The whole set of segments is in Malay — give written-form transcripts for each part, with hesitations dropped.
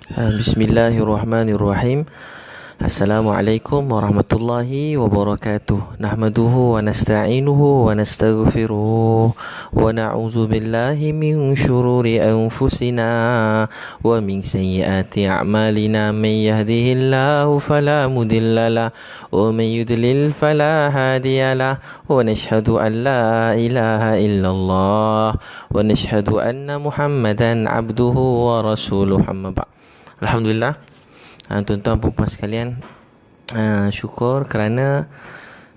Bismillahirrahmanirrahim. Assalamualaikum warahmatullahi wabarakatuh. Nahmaduhu wa nasta'inuhu wa nastaghfiruh wa na'udzu billahi min syururi anfusina wa min sayyiati a'malina. Man yahdihillahu fala mudhillalah wa man yudlil fala hadiyalah. Wa nashhadu an la ilaha illallah wa nashhadu anna Muhammadan abduhu wa rasuluh. Amma ba'd. Alhamdulillah, tuan-tuan dan puan sekalian, syukur kerana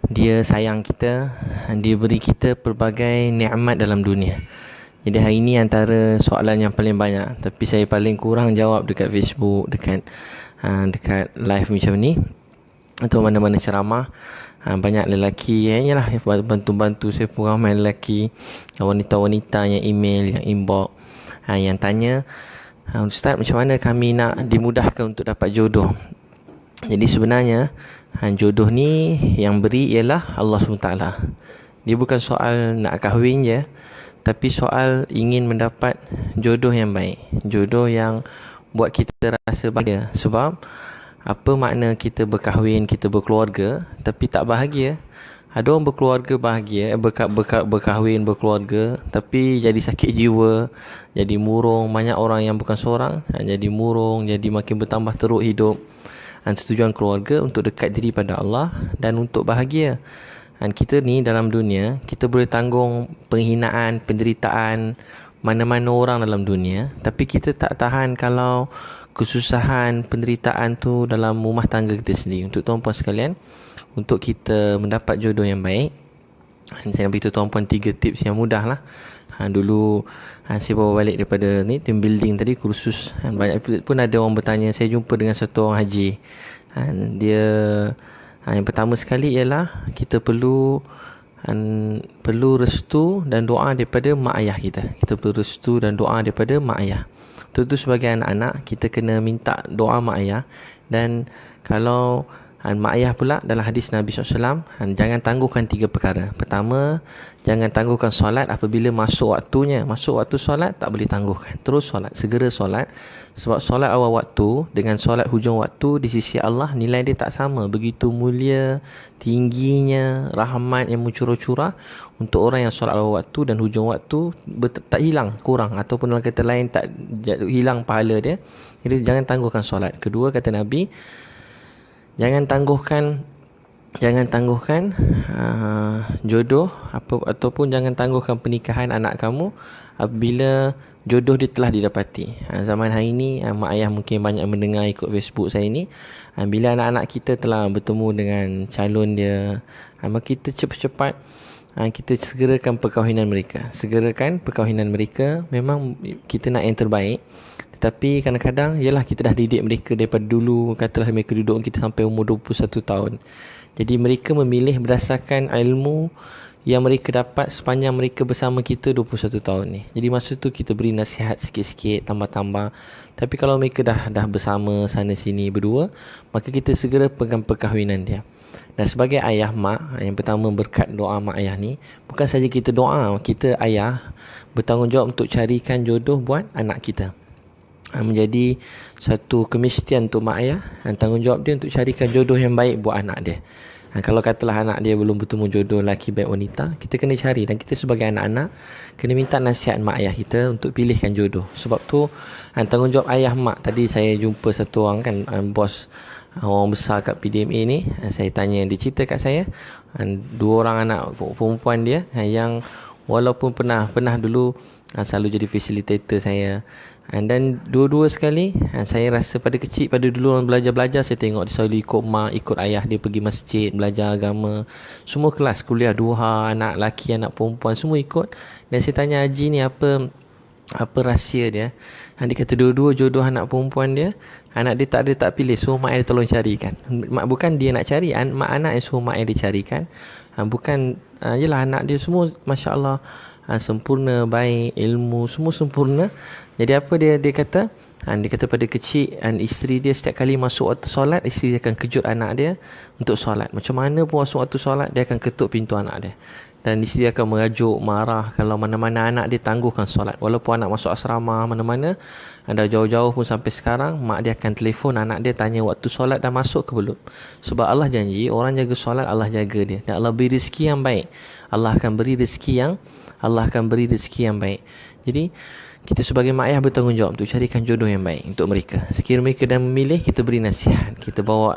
dia sayang kita, dia beri kita pelbagai nikmat dalam dunia. Jadi hari ini antara soalan yang paling banyak, tapi saya paling kurang jawab dekat Facebook, dekat live macam ni atau mana-mana ceramah. Banyak lelaki yang bantu-bantu saya pun, ramai lelaki, wanita-wanita yang email, yang inbox, yang tanya, Ustaz, macam mana kami nak dimudahkan untuk dapat jodoh? Jadi sebenarnya jodoh ni yang beri ialah Allah SWT. Dia bukan soal nak kahwin je, tapi soal ingin mendapat jodoh yang baik, jodoh yang buat kita rasa bahagia. Sebab apa makna kita berkahwin, kita berkeluarga tapi tak bahagia? Ada orang berkeluarga bahagia, berkahwin, berkeluarga, tapi jadi sakit jiwa, jadi murung. Banyak orang yang bukan seorang jadi murung, jadi makin bertambah teruk hidup. Tujuan keluarga untuk dekat diri pada Allah dan untuk bahagia. Kita ni dalam dunia, kita boleh tanggung penghinaan, penderitaan mana-mana orang dalam dunia, tapi kita tak tahan kalau kesusahan, penderitaan tu dalam rumah tangga kita sendiri. Untuk tuan-puan sekalian, untuk kita mendapat jodoh yang baik, saya nak beritahu tuan-puan 3 tips yang mudah lah. Dulu saya bawa balik daripada ni team building tadi, kursus. Banyak pun ada orang bertanya. Saya jumpa dengan satu orang haji. Dia yang pertama sekali ialah kita perlu restu dan doa daripada mak ayah kita. Kita perlu restu dan doa daripada mak ayah. Tentu sebagai anak-anak kita kena minta doa mak ayah. Dan kalau mak ayah pula, dalam hadis Nabi SAW, jangan tangguhkan 3 perkara. Pertama, jangan tangguhkan solat apabila masuk waktunya. Masuk waktu solat tak boleh tangguhkan, terus solat, segera solat. Sebab solat awal waktu dengan solat hujung waktu di sisi Allah nilai dia tak sama. Begitu mulia, tingginya rahmat yang mencurah-curah untuk orang yang solat awal waktu dan hujung waktu, tak hilang, kurang, ataupun dalam kata lain tak hilang pahala dia. Jadi jangan tangguhkan solat. Kedua, kata Nabi, Jangan tangguhkan jodoh ataupun jangan tangguhkan pernikahan anak kamu apabila jodoh dia telah didapati. Zaman hari ini, mak ayah mungkin banyak mendengar ikut Facebook saya ni. Bila anak-anak kita telah bertemu dengan calon dia, maka kita cepat-cepat kita segerakan perkahwinan mereka. Memang kita nak yang terbaik. Tapi kadang-kadang, yalah, kita dah didik mereka daripada dulu. Katalah mereka duduk kita sampai umur 21 tahun. Jadi mereka memilih berdasarkan ilmu yang mereka dapat sepanjang mereka bersama kita 21 tahun ni. Jadi masa tu kita beri nasihat sikit-sikit, tambah-tambah. Tapi kalau mereka dah bersama sana sini berdua, maka kita segera pegang perkahwinan dia. Dan sebagai ayah mak, yang pertama berkat doa mak ayah ni, bukan saja kita doa, kita ayah bertanggungjawab untuk carikan jodoh buat anak kita. Menjadi satu kemestian untuk mak ayah, tanggungjawab dia untuk carikan jodoh yang baik buat anak dia. Kalau katalah anak dia belum bertemu jodoh lelaki baik wanita, kita kena cari. Dan kita sebagai anak-anak kena minta nasihat mak ayah kita untuk pilihkan jodoh. Sebab tu tanggungjawab ayah mak. Tadi saya jumpa satu orang bos orang besar kat PDMA ni. Saya tanya, dia cerita kat saya 2 orang anak perempuan dia yang walaupun pernah dulu selalu jadi facilitator saya. Dan dua-dua sekali saya rasa pada dulu orang belajar-belajar, saya tengok dia selalu ikut mak, ikut ayah dia pergi masjid, belajar agama. Semua kelas, kuliah duha, anak lelaki, anak perempuan, semua ikut. Dan saya tanya, Haji ni apa rahsia dia? Dia kata dua-dua jodoh anak perempuan dia, anak dia tak pilih, suruh mak dia tolong carikan. Bukan dia nak cari, mak anak yang suruh mak dia carikan. Bukan, yelah, anak dia semua Masya Allah sempurna, baik, ilmu semua sempurna. Jadi apa dia kata? Dia kata pada kecil, isteri dia setiap kali masuk waktu solat, isteri dia akan kejut anak dia untuk solat. Macam mana pun masuk waktu solat, dia akan ketuk pintu anak dia. Dan isteri akan merajuk, marah kalau mana-mana anak dia tangguhkan solat. Walaupun anak masuk asrama mana-mana, dah jauh-jauh pun sampai sekarang, mak dia akan telefon anak dia, tanya waktu solat dah masuk ke belum. Sebab Allah janji orang jaga solat, Allah jaga dia, dan Allah beri rezeki yang baik. Allah akan beri rezeki yang baik. Jadi kita sebagai mak ayah bertanggungjawab untuk carikan jodoh yang baik untuk mereka. Sekiranya mereka dah memilih, kita beri nasihat. Kita bawa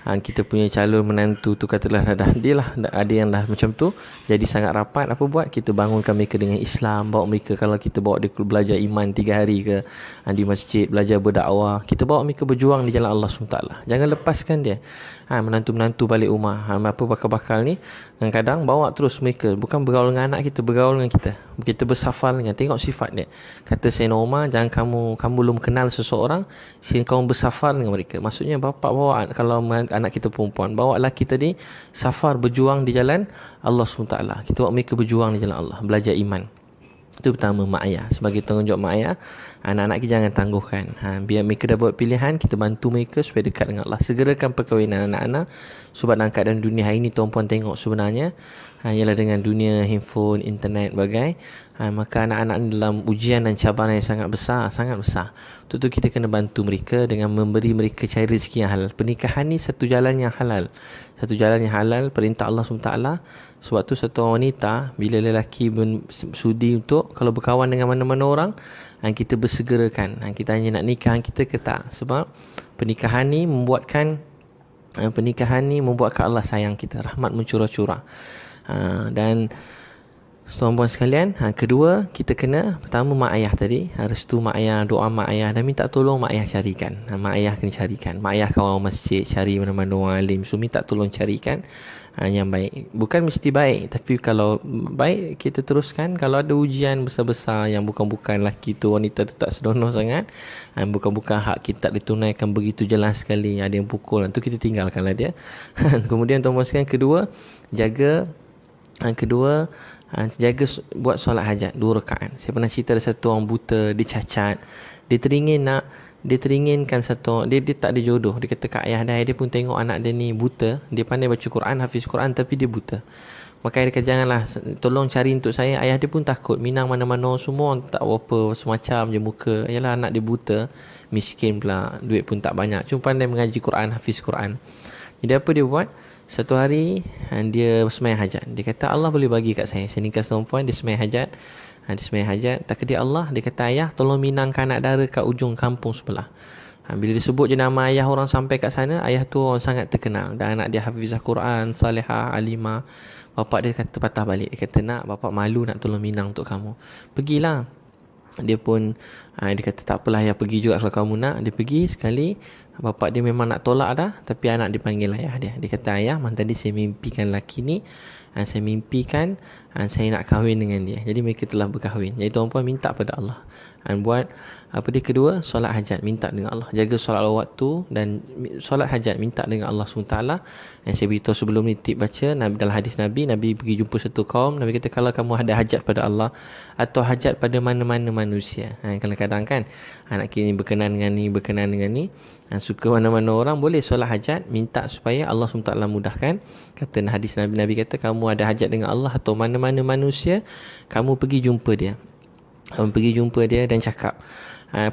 kita punya calon menantu tu, katalah dia lah, ada yang dah macam tu, jadi sangat rapat, apa buat, kita bangunkan mereka dengan Islam. Bawa mereka, kalau kita bawa dia belajar iman 3 hari ke di masjid, belajar berdakwah, kita bawa mereka berjuang di jalan Allah SWT. Jangan lepaskan dia. Menantu-menantu balik rumah, apa bakal-bakal ni, kadang-kadang bawa terus mereka, bukan bergaul dengan anak kita, bergaul dengan kita. Kita bersafar dengan, tengok sifat dia. Kata Sayyidina Umar, jangan kamu belum kenal seseorang, sehingga kamu bersafar dengan mereka. Maksudnya bapak bawa, kalau anak kita perempuan, bawa lelaki tadi safar, berjuang di jalan Allah SWT. Kita bawa mereka berjuang di jalan Allah, belajar iman. Itu pertama, mak ayah. Sebagai tanggungjawab mak ayah, anak-anak kita jangan tangguhkan. Biar mereka dah buat pilihan, kita bantu mereka supaya dekat dengan Allah. Segerakan perkahwinan anak-anak. Sebab dalam keadaan dunia hari ini, tuan-puan tengok sebenarnya, ialah dengan dunia handphone, internet, bagai. Maka anak-anak dalam ujian dan cabaran yang sangat besar, sangat besar. Untuk itu kita kena bantu mereka dengan memberi mereka cari rezeki yang halal. Pernikahan ni satu jalan yang halal. Satu jalan yang halal, perintah Allah SWT. Sebab tu satu wanita, bila lelaki sudi untuk kalau berkawan dengan mana-mana orang, kita bersegerakan. Kita hanya nak nikah kita ke tak. Sebab pernikahan ni membuatkan Allah sayang kita, rahmat mencurah-curah. Dan tuan-puan sekalian, kedua, kita kena, pertama mak ayah tadi, restu mak ayah, doa mak ayah, dan minta tolong mak ayah carikan. Mak ayah kena carikan. Mak ayah kawan masjid, cari mana-mana orang alim, so minta tolong carikan yang baik. Bukan mesti baik, tapi kalau baik kita teruskan. Kalau ada ujian besar-besar yang bukan-bukan lelaki tu, wanita tu tak senonoh sangat, bukan-bukan hak kita tak ditunaikan begitu jelas sekali, ada yang pukul, tu kita tinggalkanlah dia. Kemudian tuan-tuan sekalian, kedua, jaga buat solat hajat 2 rakaat. Saya pernah cerita ada satu orang buta, dia cacat, dia teringinkan dia tak ada jodoh. Dia kata kat ayah dia pun tengok anak dia ni buta, dia pandai baca Quran, hafiz Quran, tapi dia buta. Maka dia kata, janganlah, tolong cari untuk saya. Ayah dia pun takut, Minang mana-mana semua tak apa, semacam je muka. Yalah, anak dia buta, miskin pula, duit pun tak banyak, cuma pandai mengaji Quran, hafiz Quran. Jadi apa dia buat? Satu hari dia semayang hajat. Dia kata, Allah boleh bagi kat saya nikah perempuan. Dia semayang hajat. Tak kedia Allah, dia kata, ayah tolong minangkan anak dara kat ujung kampung sebelah. Bila disebut je nama ayah, orang sampai kat sana, ayah tu orang sangat terkenal, dan anak dia hafizah Quran, salihah, alimah. Bapak dia kata, patah balik. Dia kata, nak, bapak malu nak tolong minang untuk kamu. Pergilah. Dia pun dia kata, tak apalah, ayah pergi juga kalau kamu nak. Dia pergi sekali. Bapak dia memang nak tolak dah, tapi anak dia panggil ayah dia. Dia kata, ayah, tadi saya mimpikan lelaki ni, saya mimpikan saya nak kahwin dengan dia. Jadi mereka telah berkahwin. Jadi tuan-puan minta pada Allah. Buat apa dia kedua, solat hajat, minta dengan Allah. Jaga solat waktu dan solat hajat, minta dengan Allah SWT. Yang saya beritahu sebelum ni, tip baca dalam hadis Nabi pergi jumpa satu kaum. Nabi kata, kalau kamu ada hajat pada Allah atau hajat pada mana-mana manusia, kadang-kadang kan anak kita ni berkenan dengan ni, suka mana-mana orang, boleh solat hajat, minta supaya Allah SWT mudahkan. Kata hadis Nabi kata, kamu ada hajat dengan Allah atau mana-mana manusia, kamu pergi jumpa dia dan cakap,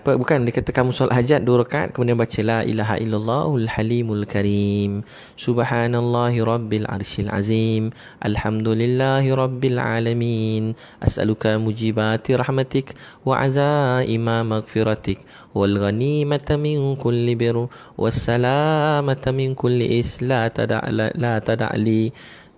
bukan, dia kata kamu solat hajat 2 rakaat, kemudian baca la ilaha illallahul halimul karim, subhanallahi rabbil arsyil azim, alhamdulillahi rabbil alamin, as'aluka mujibati rahmatik wa azaima maghfiratik wal ghanimata min kulli bir was salamata min kulli la tada'li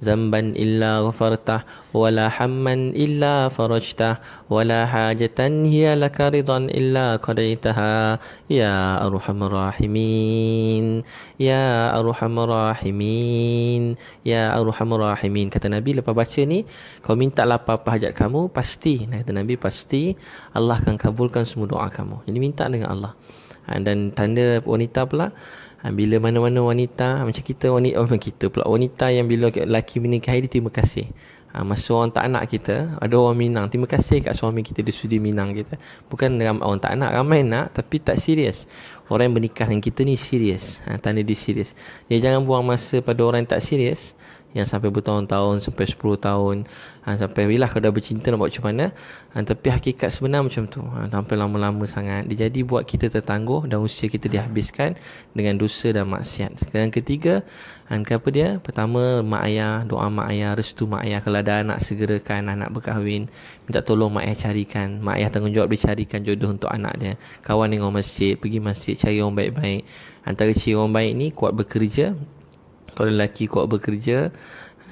zamban illa ghafartah wala hamman illa farajtah wala hajatan hiya laka ridan illa qadaitaha ya arhamar rahimin ya arhamar rahimin ya arhamar rahimin. Kata Nabi, lepas baca ni, kau minta apa-apa hajat kamu, pasti, kata Nabi, pasti Allah akan kabulkan semua doa kamu. Jadi minta dengan Allah. Dan tanda wanita pula, bila mana-mana wanita macam wanita yang bila lelaki menikahi dia, terima kasih. Masa orang tak nak kita, ada orang minang, terima kasih kat suami kita, dia sudi minang kita. Bukan orang tak nak, ramai nak tapi tak serius. Orang yang bernikah dengan kita ni serius, tanda dia serius. Jadi jangan buang masa pada orang yang tak serius, yang sampai bertahun-tahun, sampai 10 tahun, sampai bila kau dah bercinta nak buat macam mana. Tapi hakikat sebenar macam tu, sampai lama-lama sangat dia jadi buat kita tertangguh dan usia kita dihabiskan dengan dosa dan maksiat. Yang ketiga, apa dia? Pertama, mak ayah, doa mak ayah, restu mak ayah. Kalau ada anak, segerakan anak berkahwin, minta tolong mak ayah carikan. Mak ayah tanggungjawab dia carikan jodoh untuk anak dia. Kawan dengan masjid, pergi masjid, cari orang baik-baik. Antara ciri orang baik ni kuat bekerja. Kalau lelaki kuat bekerja,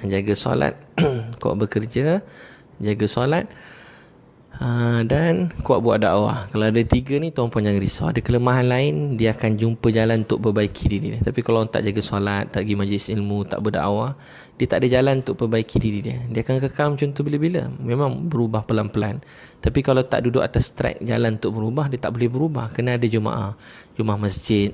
jaga solat, kuat bekerja, jaga solat, dan kuat buat dakwah. Kalau ada tiga ni, tuan-puan jangan risau. Ada kelemahan lain, dia akan jumpa jalan untuk perbaiki diri dia. Tapi kalau orang tak jaga solat, tak pergi majlis ilmu, tak berdakwah, dia tak ada jalan untuk perbaiki diri dia. Dia akan kekal macam tu bila-bila. Memang berubah pelan-pelan. Tapi kalau tak duduk atas track jalan untuk berubah, dia tak boleh berubah. Kena ada jemaah, jemaah masjid,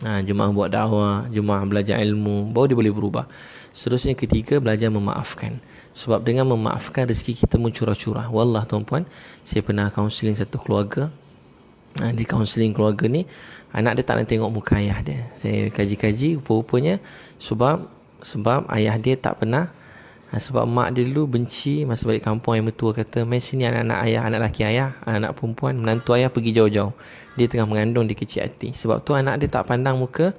jemaah buat dakwah, jemaah belajar ilmu, baru dia boleh berubah. Seterusnya ketiga, belajar memaafkan. Sebab dengan memaafkan, rezeki kita mencurah-curah. Wallah tuan-puan, saya pernah kaunseling satu keluarga. Di kaunseling keluarga ni, anak dia tak nak tengok muka ayah dia. Saya kaji-kaji, rupa-rupanya sebab ayah dia tak pernah, sebab mak dia dulu benci. Masa balik kampung, ayah mertua kata, mai sini anak-anak ayah, anak lelaki ayah, anak perempuan, menantu ayah pergi jauh-jauh. Dia tengah mengandung, dia kecil hati. Sebab tu anak dia tak pandang muka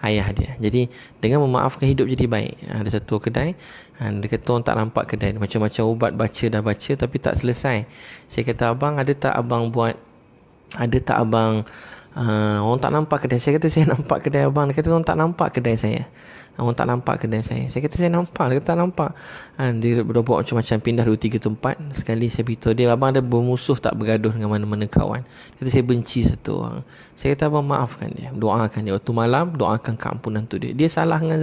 ayah dia. Jadi dengan memaafkan, hidup jadi baik. Ada satu kedai, dia kata orang tak nampak kedai, macam-macam ubat baca dah baca tapi tak selesai. Saya kata, abang ada tak abang orang tak nampak kedai. Saya kata, saya nampak kedai abang. Dia kata, orang tak nampak kedai saya. Orang tak nampak kedai saya. Saya kata, saya nampak. Dia kata, tak nampak. Dia dah buat macam-macam, pindah 2-3 tempat. Sekali saya beritahu dia, abang ada bermusuh tak, bergaduh dengan mana-mana kawan? Dia kata, saya benci satu orang. Saya kata, abang maafkan dia, doakan dia. Waktu malam, doakan keampunan untuk dia. Dia salah dengan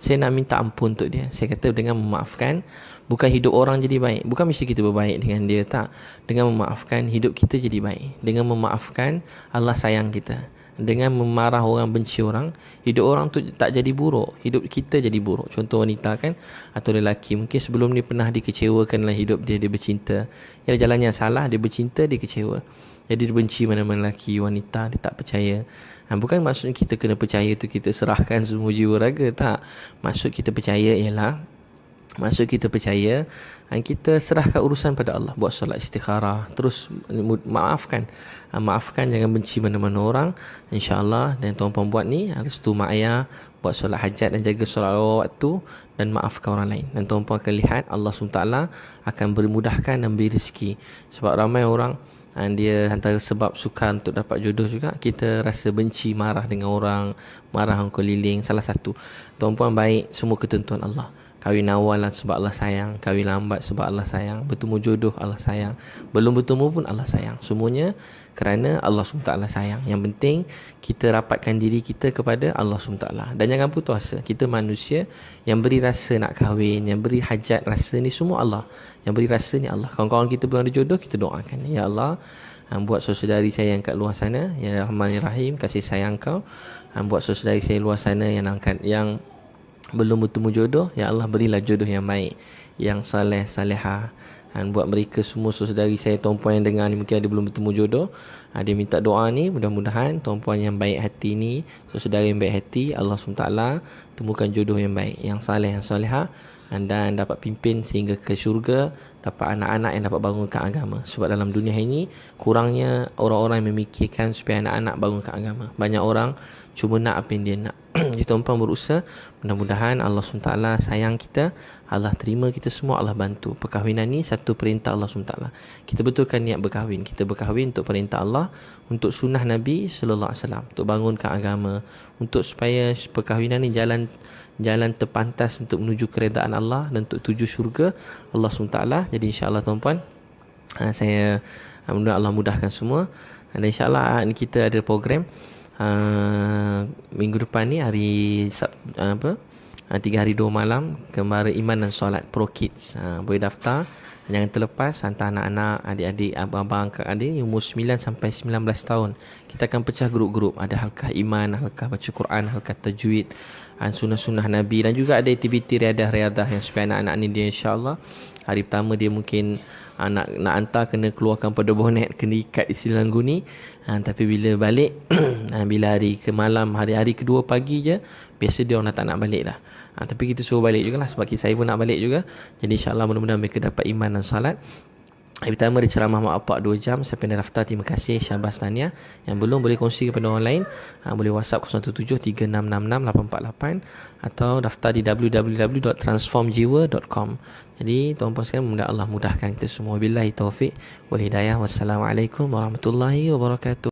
saya nak minta ampun untuk dia. Saya kata, dengan memaafkan, bukan hidup orang jadi baik. Bukan mesti kita berbaik dengan dia, tak. Dengan memaafkan, hidup kita jadi baik. Dengan memaafkan, Allah sayang kita. Dengan memarah orang, benci orang, hidup orang tu tak jadi buruk, hidup kita jadi buruk. Contoh wanita kan, atau lelaki, mungkin sebelum ni pernah dikecewakan dalam hidup dia. Dia bercinta, ya jalan yang salah, dia bercinta, dia kecewa. Jadi dia benci mana-mana lelaki, wanita, dia tak percaya. Bukan maksudnya kita kena percaya tu kita serahkan semua jiwa raga, tak. Maksud kita percaya ialah, kita serahkan urusan pada Allah. Buat solat istikharah, terus maafkan, jangan benci mana-mana orang, insya-Allah. Dan tuan-puan buat ni, restu mak ayah, buat solat hajat dan jaga solat waktu, dan maafkan orang lain. Dan tuan-puan akan lihat Allah SWT akan bermudahkan dan beri rezeki. Sebab ramai orang, dia antara sebab sukar untuk dapat jodoh juga, kita rasa benci, marah dengan orang, marah orang keliling. Salah satu, tuan-puan baik, semua ketentuan Allah. Kahwin awal sebab Allah sayang, kahwin lambat sebab Allah sayang, bertemu jodoh Allah sayang, belum bertemu pun Allah sayang. Semuanya kerana Allah SWT sayang. Yang penting kita rapatkan diri kita kepada Allah SWT. Dan jangan putus asa. Kita manusia, yang beri rasa nak kahwin, yang beri hajat rasa ni semua Allah. Yang beri rasa ni Allah. Kawan-kawan kita belum ada jodoh, kita doakan, ya Allah, buat saudari saya yang kat luar sana, ya Rahman ya Rahim, kasih sayang kau. Buat saudari saya luar sana yang belum bertemu jodoh, ya Allah, berilah jodoh yang baik, yang saleh, salehah. Dan buat mereka semua saudari saya, tuan-puan yang dengar ni, mungkin ada belum bertemu jodoh, dia minta doa ni, mudah-mudahan tuan-puan yang baik hati ni, saudari yang baik hati, Allah SWT temukan jodoh yang baik, yang saleh, yang salehah, dan dapat pimpin sehingga ke syurga, dapat anak-anak yang dapat bangunkan agama. Sebab dalam dunia ini kurangnya orang-orang yang memikirkan supaya anak-anak bangunkan agama. Banyak orang cuma nak apa yang dia nak. Jadi tuan-puan berusaha, mudah-mudahan Allah SWT sayang kita, Allah terima kita semua, Allah bantu. Perkahwinan ni satu perintah Allah SWT. Kita betulkan niat berkahwin. Kita berkahwin untuk perintah Allah, untuk sunnah Nabi SAW, untuk bangunkan agama, untuk supaya perkahwinan ni jalan terpantas untuk menuju keredaan Allah dan untuk tuju syurga Allah SWT. Jadi insya-Allah tuan-puan, saya Allah mudahkan semua. Dan insya-Allah kita ada program minggu depan ni, hari 3 hari 2 malam, Kembara Iman dan Solat Pro Kids. Boleh daftar, jangan terlepas, hantar anak-anak, adik-adik, abang-abang, kakak-adik umur 9 sampai 19 tahun. Kita akan pecah grup-grup. Ada halqah iman, halqah baca Quran, halqah tajwid, sunnah-sunnah Nabi, dan juga ada aktiviti riadah-riadah yang supaya anak-anak ni dia insya-Allah hari pertama dia mungkin nak hantar kena keluarkan pada bonet, kena ikat di silang guni. Tapi bila balik bila hari ke malam, hari-hari kedua pagi je, biasa dia orang dah tak nak balik dah. Tapi kita suruh balik jugalah, sebab saya pun nak balik juga. Jadi insyaAllah mudah-mudahan mereka dapat iman dan salat. Hari pertama dia ceramah mak bapak 2 jam. Siapa yang dah daftar, terima kasih, Syabas, tahniah. Yang belum boleh kongsi kepada orang lain. Boleh WhatsApp 017-3666-848 atau daftar di www.transformjiwa.com. Jadi tuan-tuan sekalian, mudah Allah mudahkan kita semua. Billahi taufik wal hidayah. Wassalamualaikum warahmatullahi wabarakatuh.